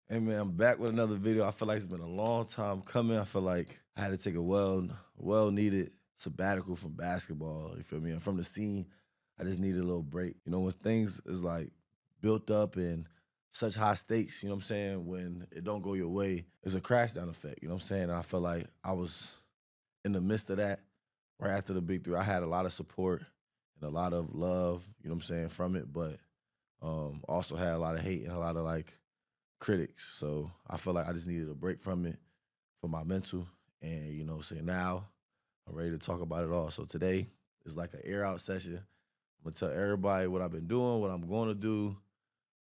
Hey man, I'm back with another video. I feel like it's been a long time coming. I feel like I had to take a well needed sabbatical from basketball. You feel me? And from the scene, I just needed a little break. You know, when things is like built up and such high stakes, you know what I'm saying? When it don't go your way, it's a crash down effect. You know what I'm saying? And I feel like I was in the midst of that right after the big three. I had a lot of support and a lot of love, you know what I'm saying, from it, but also had a lot of hate and a lot of like critics. So I feel like I just needed a break from it for my mental. And, you know, say now I'm ready to talk about it all. So today is like an air out session. I'm gonna tell everybody what I've been doing, what I'm gonna do,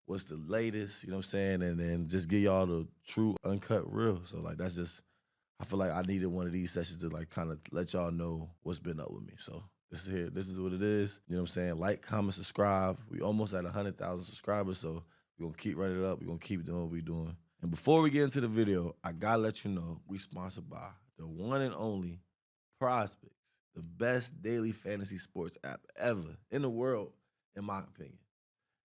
what's the latest, you know what I'm saying? And then just give y'all the true uncut real. So like that's just I feel like I needed one of these sessions to like kind of let y'all know what's been up with me. So this is here. This is what it is. You know what I'm saying? Like, comment, subscribe. We almost at 100,000 subscribers, so we're gonna keep running it up. We're gonna keep doing what we're doing. And before we get into the video, I gotta let you know we sponsored by the one and only Prospects, the best daily fantasy sports app ever in the world, in my opinion.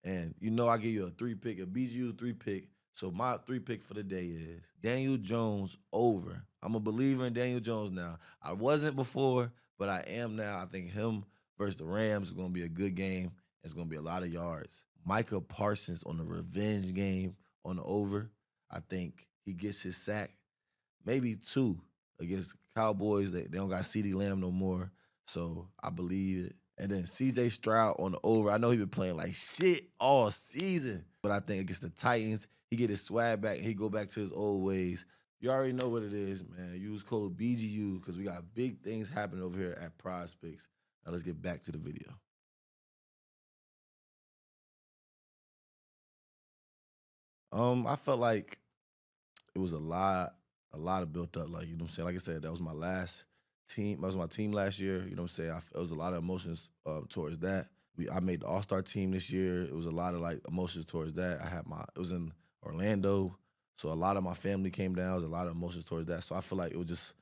And you know I give you a three-pick, a BGU three-pick. So my three-pick for the day is Daniel Jones over. I'm a believer in Daniel Jones now. I wasn't before, but I am now. I think him versus the Rams is going to be a good game. It's going to be a lot of yards. Micah Parsons on the revenge game on the over. I think he gets his sack, maybe two against the Cowboys. They don't got CeeDee Lamb no more. So I believe it. And then CJ Stroud on the over. I know he been playing like shit all season, but I think against the Titans, he get his swag back and he go back to his old ways. You already know what it is, man. Use code BGU because we got big things happening over here at Prospects. Now let's get back to the video. I felt like it was a lot of built up. Like, you know what I'm saying? Like I said, that was my last team. That was my team last year. You know what I'm saying? It was a lot of emotions towards that. I made the All-Star team this year. It was a lot of like emotions towards that. It was in Orlando. So a lot of my family came down. There was a lot of emotions towards that. So I feel like it was just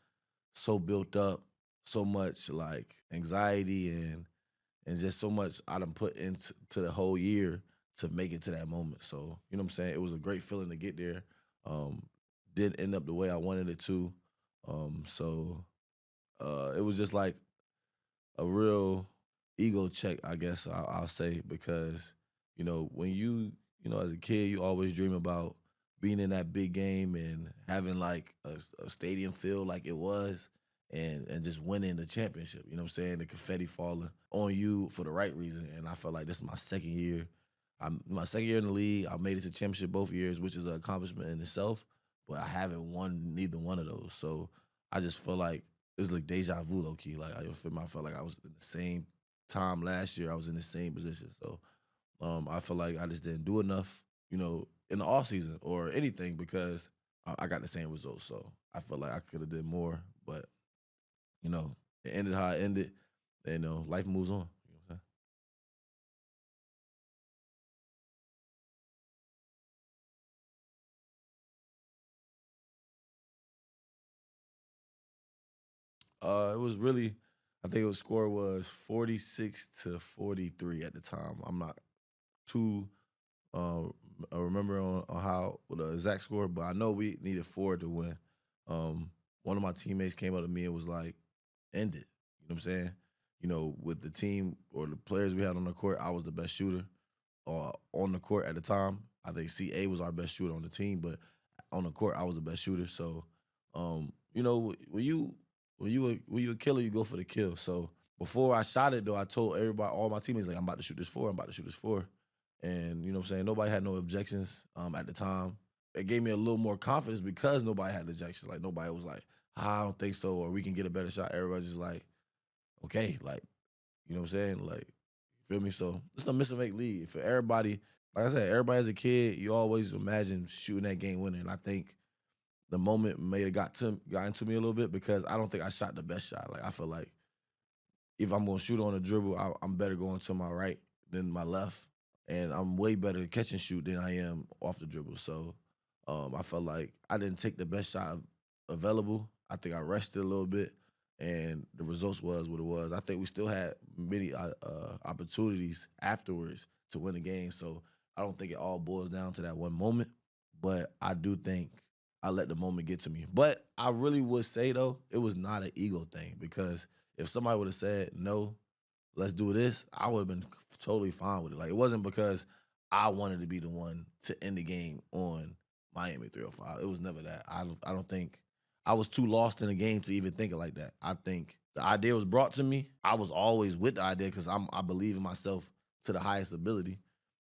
so built up, so much like anxiety and just so much I done put into the whole year to make it to that moment. So, you know what I'm saying? It was a great feeling to get there. Um, didn't end up the way I wanted it to. It was just like a real ego check, I guess I'll say, because, you know, when you know, as a kid, you always dream about being in that big game and having like a stadium feel like it was and just winning the championship. You know what I'm saying? The confetti falling on you for the right reason. And I felt like this is my second year. I'm my second year in the league. I made it to championship both years, which is an accomplishment in itself. But I haven't won neither one of those. So I just feel like it's like deja vu, low key. Like I felt like I was in the same time last year. I was in the same position. So I feel like I just didn't do enough, you know, in the off season or anything because I got the same results. So I feel like I could have did more, but you know, it ended how it ended. And, you know, life moves on. You know what I'm saying? It was really, I think the score was 46-43 at the time. I'm not too I remember on how the exact score, but I know we needed four to win. One of my teammates came up to me and was like, "End it." You know what I'm saying? You know, with the team or the players we had on the court, I was the best shooter on the court at the time. I think CA was our best shooter on the team, but on the court, I was the best shooter. So, you know, when you a killer, you go for the kill. So before I shot it, though, I told everybody, all my teammates, like, I'm about to shoot this four. I'm about to shoot this four. And you know what I'm saying? Nobody had no objections at the time. It gave me a little more confidence because nobody had objections. Like nobody was like, I don't think so, or we can get a better shot. Everybody's just like, okay, like, you know what I'm saying? Like, you feel me? So it's a miss and make league. For everybody, like I said, everybody as a kid, you always imagine shooting that game winning. And I think the moment may have got into me a little bit because I don't think I shot the best shot. Like I feel like if I'm gonna shoot on a dribble, I'm better going to my right than my left, and I'm way better at catch and shoot than I am off the dribble. So I felt like I didn't take the best shot available. I think I rested a little bit, and the results was what it was. I think we still had many opportunities afterwards to win the game. So I don't think it all boils down to that one moment. but I do think I let the moment get to me. But I really would say though, it was not an ego thing because if somebody would have said no, let's do this, I would have been totally fine with it. Like it wasn't because I wanted to be the one to end the game on Miami 305. It was never that. I don't think I was too lost in the game to even think it like that. I think the idea was brought to me. I was always with the idea because I believe in myself to the highest ability.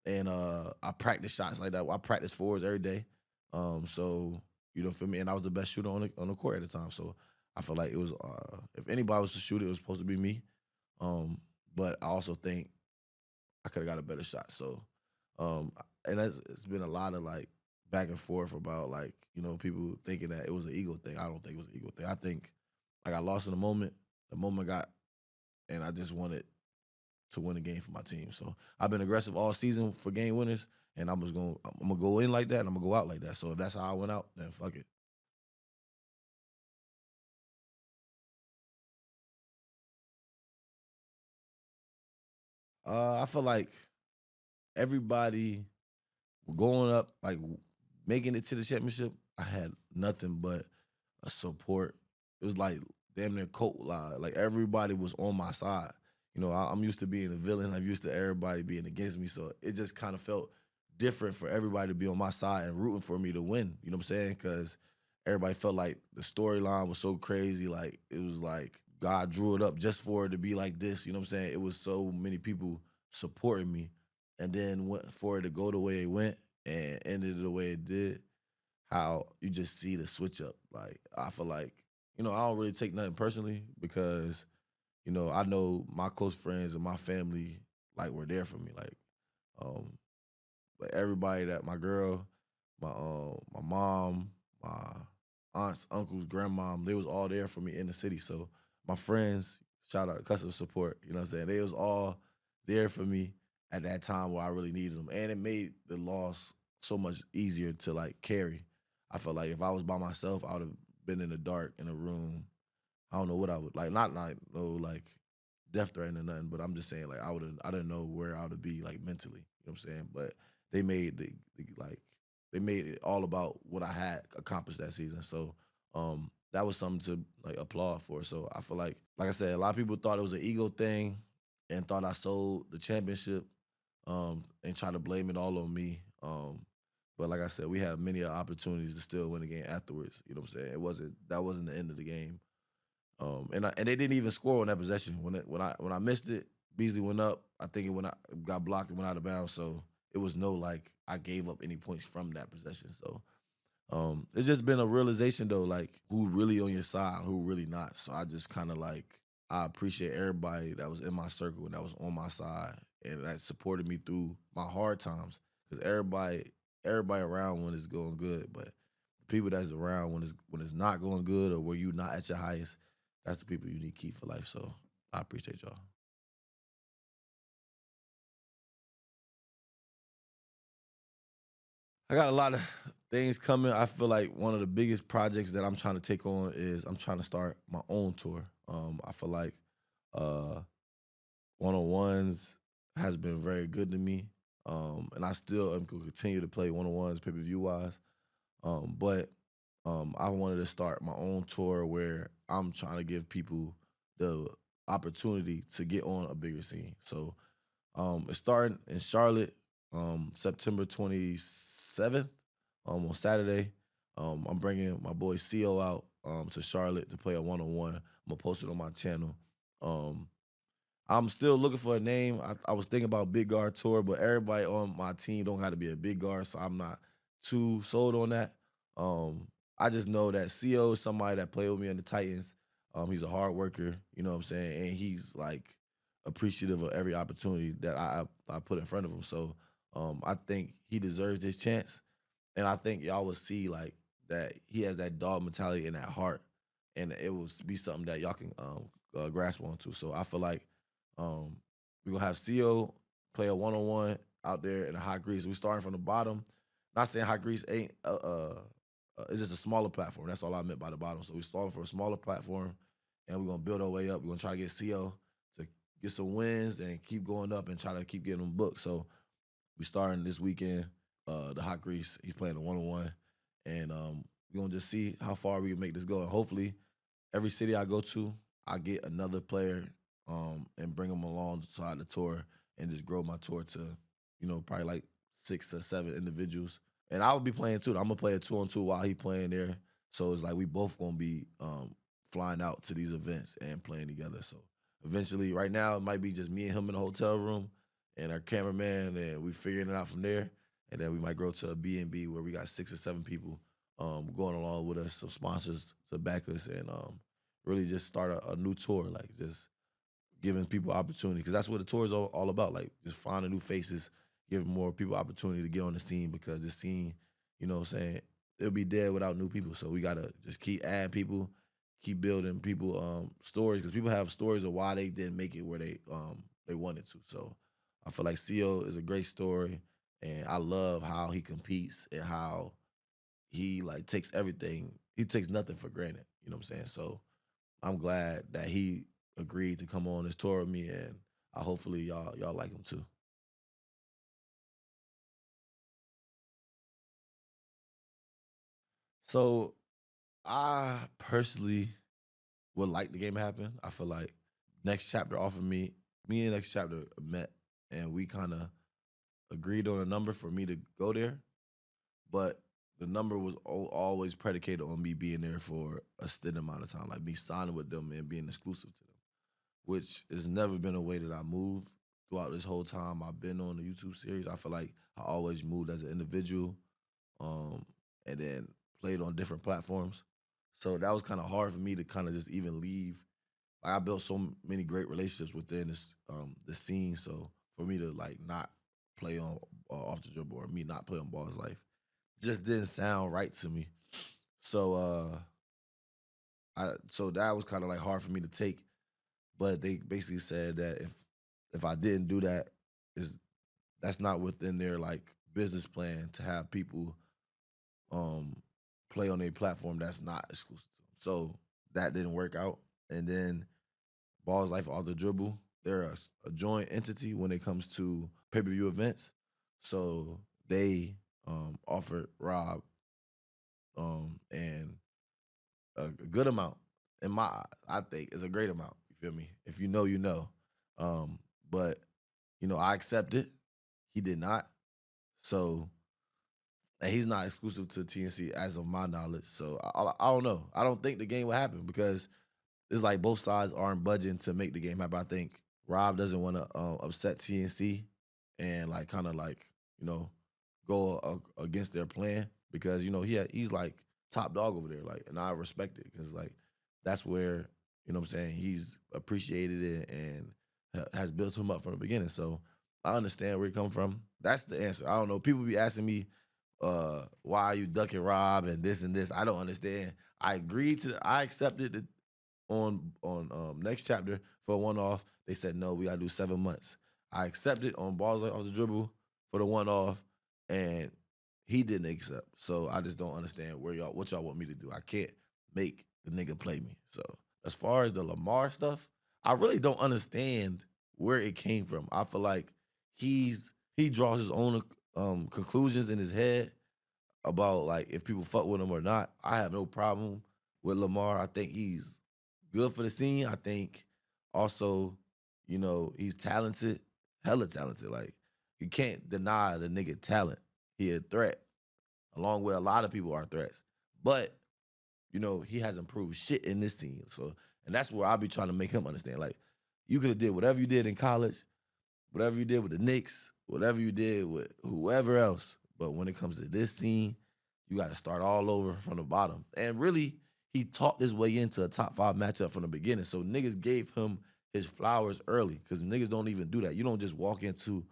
And I practice shots like that. I practice fours every day. So you know, for me, and I was the best shooter on the court at the time. So I feel like it was if anybody was to shoot it, it was supposed to be me. Um, but I also think I could have got a better shot. So, um, and it's been a lot of like back and forth about like people thinking that it was an ego thing. I don't think it was an ego thing. I think like I lost in the moment. The moment got, and I just wanted to win the game for my team. So I've been aggressive all season for game winners, and I'm gonna go in like that, and I'm gonna go out like that. So if that's how I went out, then fuck it. I feel like everybody going up, like making it to the championship. I had nothing but a support. It was like damn near cult lie. Like everybody was on my side. I'm used to being a villain. I'm used to everybody being against me. So it just kind of felt different for everybody to be on my side and rooting for me to win. You know what I'm saying? Because everybody felt like the storyline was so crazy. Like it was like God drew it up just for it to be like this. You know what I'm saying? It was so many people supporting me, and then for it to go the way it went and ended the way it did, how you just see the switch up. Like I feel like I don't really take nothing personally because I know my close friends and my family like were there for me. Um, like everybody that my girl, my mom, my aunts, uncles, grandmom, they was all there for me in the city. So my friends, shout out to customer support, you know what I'm saying? They was all there for me at that time where I really needed them. And it made the loss so much easier to like carry. I felt like if I was by myself, I would have been in the dark in a room. I don't know what I would like, not like no like death threatening or nothing, but I'm just saying like I didn't know where I would be like mentally. You know what I'm saying? But they made like they made it all about what I had accomplished that season. So that was something to like applaud for. So I feel like I said, a lot of people thought it was an ego thing and thought I sold the championship and try to blame it all on me. But like I said, we had many opportunities to still win the game afterwards. You know what I'm saying? That wasn't the end of the game. And they didn't even score on that possession. When I missed it, Beasley went up. I think got blocked and went out of bounds. So it was no like I gave up any points from that possession. So it's just been a realization though, like who really on your side, who really not. So I just kind of like I appreciate everybody that was in my circle and that was on my side and that supported me through my hard times. Because everybody around when it's going good, but the people that's around when it's not going good or where you're not at your highest, that's the people you need to keep for life. So I appreciate y'all. I got a lot of things coming. I feel like one of the biggest projects that I'm trying to take on is I'm trying to start my own tour. I feel like uh, one on ones has been very good to me, and I still am going to continue to play one on ones pay per view wise. But I wanted to start my own tour where I'm trying to give people the opportunity to get on a bigger scene. So it's starting in Charlotte, September 27th, on Saturday. I'm bringing my boy Co out to Charlotte to play a one on one. I'm gonna post it on my channel. Um, I'm still looking for a name. I was thinking about Big Guard Tour, but everybody on my team don't have to be a big guard, so I'm not too sold on that. Um, I just know that Co is somebody that played with me in the Titans. He's a hard worker, you know what I'm saying, and he's like appreciative of every opportunity that I put in front of him. So I think he deserves this chance, and I think y'all will see like that he has that dog mentality and that heart, and it will be something that y'all can grasp onto. So I feel like um, we're gonna have Co play a one on one out there in the hot grease. We starting from the bottom. Not saying hot grease ain't it's just a smaller platform. That's all I meant by the bottom. So we starting for a smaller platform, and we're gonna build our way up. We're gonna try to get Co to get some wins and keep going up and try to keep getting them booked. So we starting this weekend. the hot grease. He's playing a 1-on-1, and we're gonna just see how far we can make this go. And hopefully, every city I go to, I get another player and bring them along to the tour and just grow my tour to, probably like 6 to 7 individuals. And I will be playing too. I'm gonna play a 2-on-2 while he playing there. So it's like we both gonna be flying out to these events and playing together. So eventually, right now it might be just me and him in the hotel room and our cameraman, and we figuring it out from there. And then we might grow to a B&B where we got 6 or 7 people going along with us, some sponsors to back us, and really just start a new tour, like just giving people opportunity, because that's what the tour is all about, like just finding new faces, giving more people opportunity to get on the scene, because the scene, what I'm saying, it'll be dead without new people. So we gotta just keep adding people, keep building people stories, because people have stories of why they didn't make it where they wanted to. So I feel like CO is a great story, and I love how he competes and how he like takes everything. He takes nothing for granted. You know what I'm saying? So I'm glad that he agreed to come on this tour with me, and I hopefully y'all like him too. So I personally would like the game to happen. I feel like next chapter offered me and next chapter met, and we kind of agreed on a number for me to go there, but the number was always predicated on me being there for a steady amount of time, like me signing with them and being exclusive to them, which has never been a way that I moved throughout this whole time I've been on the YouTube series. I feel like I always moved as an individual, um, and then played on different platforms. So that was kind of hard for me to kind of just even leave. Like I built so many great relationships within the scene. So for me to like not play on off the dribble, or me not play on Ball's Life, just didn't sound right to me. So so that was kind of like hard for me to take. But they basically said that if I didn't do that, is that's not within their like business plan to have people um play on a platform that's not exclusive to them. So that didn't work out. And then Balls Life Off the Dribble, they're a joint entity when it comes to pay-per-view events. So they offered Rob and a good amount in my eyes. I think is a great amount. You feel me? If you know, you know. But I accepted. He did not. So, and he's not exclusive to TNC as of my knowledge. So I don't know. I don't think the game will happen, because it's like both sides aren't budging to make the game happen. I think Rob doesn't want to upset TNC and like kind of like go against their plan, because he's like top dog over there, like, and I respect it, because like that's where what I'm saying, he's appreciated it and has built him up from the beginning. So I understand where he come from. That's the answer. I don't know. People be asking me, why are you ducking Rob and this and this? I don't understand. I accepted it on next chapter for a one off. They said no, we gotta do 7 months. I accepted on Balls Like Off the Dribble for the one off, and he didn't accept. So I just don't understand what y'all want me to do. I can't make the nigga play me. So as far as the Lamar stuff, I really don't understand where it came from. I feel like he draws his own conclusions in his head about like if people fuck with him or not. I have no problem with Lamar. I think he's good for the scene. I think also, he's talented, hella talented. Like you can't deny the nigga talent. He a threat, along with a lot of people are threats. But he hasn't proved shit in this scene. So, and that's where I be trying to make him understand. Like you could have did whatever you did in college, whatever you did with the Knicks, whatever you did with whoever else. But when it comes to this scene, you got to start all over from the bottom. And really, he talked his way into a top 5 matchup from the beginning. So niggas gave him his flowers early, because niggas don't even do that. You don't just walk into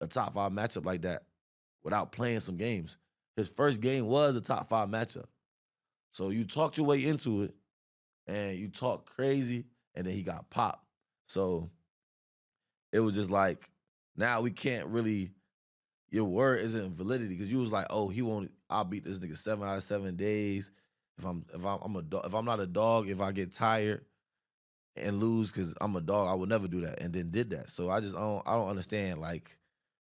a top 5 matchup like that without playing some games. His first game was a top 5 matchup. So you talked your way into it, and you talked crazy, and then he got popped. So it was just like, now we can't really, your word isn't validity, because you was like, oh, he won't, I'll beat this nigga 7 out of 7 days. If I'm not a dog, if I get tired and lose because I'm a dog, I would never do that, and then did that. So I don't understand like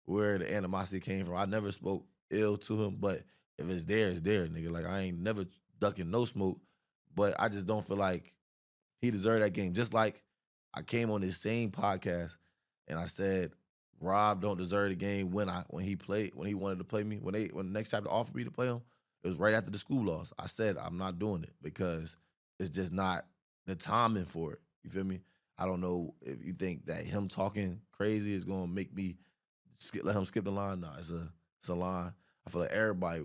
where the animosity came from. I never spoke ill to him. But if it's there, it's there, nigga. Like I ain't never ducking no smoke. But I just don't feel like he deserved that game. Just like I came on this same podcast and I said Rob don't deserve the game when he played when he wanted to play me when the next chapter offered me to play him. It was right after the school loss. I said I'm not doing it because it's just not the timing for it. You feel me? I don't know if you think that him talking crazy is gonna make me let him skip the line. No, it's a line. I feel like everybody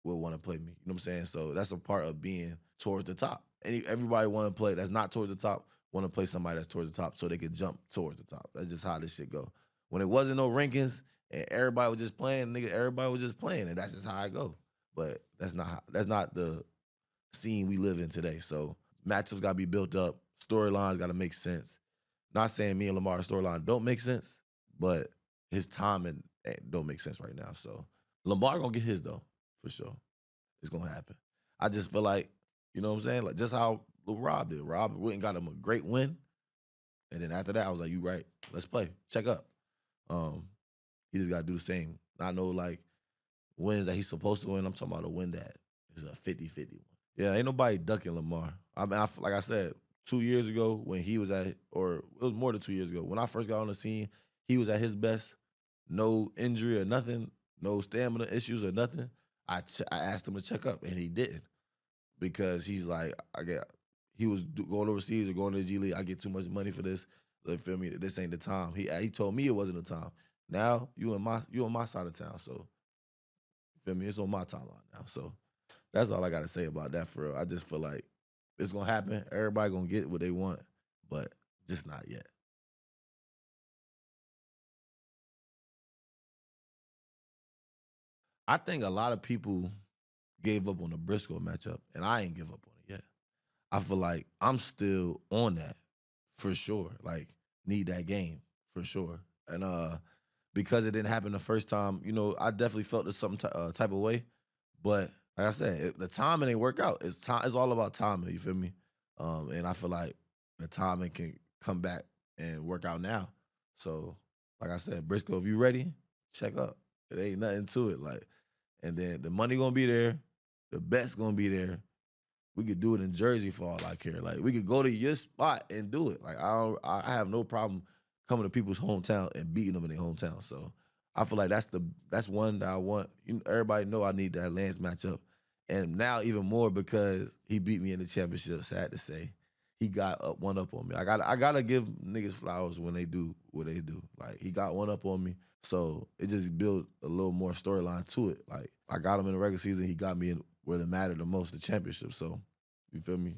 will want to play me. You know what I'm saying? So that's a part of being towards the top. Everybody want to play that's not towards the top want to play somebody that's towards the top so they can jump towards the top. That's just how this shit go. When it wasn't no rankings and everybody was just playing, nigga, everybody was just playing, and that's just how I go. But that's not the scene we live in today. So matchups got to be built up. Storylines got to make sense. Not saying me and Lamar's storyline don't make sense, but his timing don't make sense right now. So Lamar gonna get his though, for sure. It's gonna happen. I just feel like, you know what I'm saying? Like just how Lil Rob did. Rob went and got him a great win. And then after that, I was like, you right. Let's play. Check up. He just gotta do the same. I know like wins that he's supposed to win. I'm talking about a win that is a 50-50 one. Yeah, ain't nobody ducking Lamar. I mean, like I said, 2 years ago when he was or it was more than 2 years ago, when I first got on the scene, he was at his best, no injury or nothing, no stamina issues or nothing. I asked him to check up, and he didn't because he's like, he was going overseas or going to the G League. I get too much money for this. You feel me? This ain't the time. He told me it wasn't the time. Now you on my side of town, so you feel me? It's on my timeline now. So that's all I got to say about that for real. I just feel like it's gonna happen. Everybody gonna get what they want, but just not yet. I think a lot of people gave up on the Briscoe matchup, and I ain't give up on it yet. I feel like I'm still on that for sure. Like, need that game for sure. And because it didn't happen the first time, I definitely felt it some type of way. But like I said, the timing ain't work out. It's time. It's all about timing. You feel me? And I feel like the timing can come back and work out now. So, like I said, Briscoe, if you ready, check up. It ain't nothing to it. Like, and then the money gonna be there, the bet's gonna be there. We could do it in Jersey for all I care. Like we could go to your spot and do it. Like I have no problem coming to people's hometown and beating them in their hometown. So I feel like that's one that I want. Everybody know I need that Lance matchup, and now even more because he beat me in the championship. Sad to say, he got one up on me. I gotta give niggas flowers when they do what they do. Like he got one up on me, so it just built a little more storyline to it. Like I got him in the regular season, he got me in where it mattered the most, the championship. So you feel me?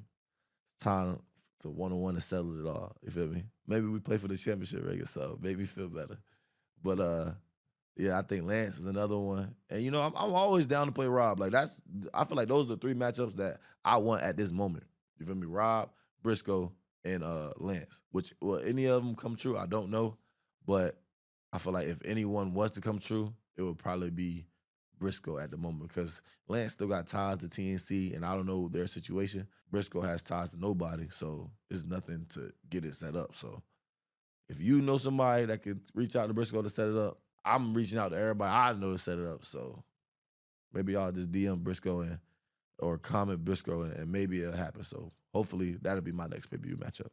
It's time to one-on-one to settle it all. You feel me? Maybe we play for the championship regular, so make me feel better. But yeah, I think Lance is another one. And I'm always down to play Rob. Like I feel like those are the three matchups that I want at this moment. You feel me? Rob, Briscoe, and Lance. Which will any of them come true? I don't know. But I feel like if anyone was to come true, it would probably be Briscoe at the moment because Lance still got ties to TNC, and I don't know their situation. Briscoe has ties to nobody, so there's nothing to get it set up. So if you know somebody that could reach out to Briscoe to set it up, I'm reaching out to everybody I know to set it up. So maybe y'all just DM Briscoe or comment Briscoe, and maybe it'll happen. So hopefully that'll be my next pay-per-view matchup.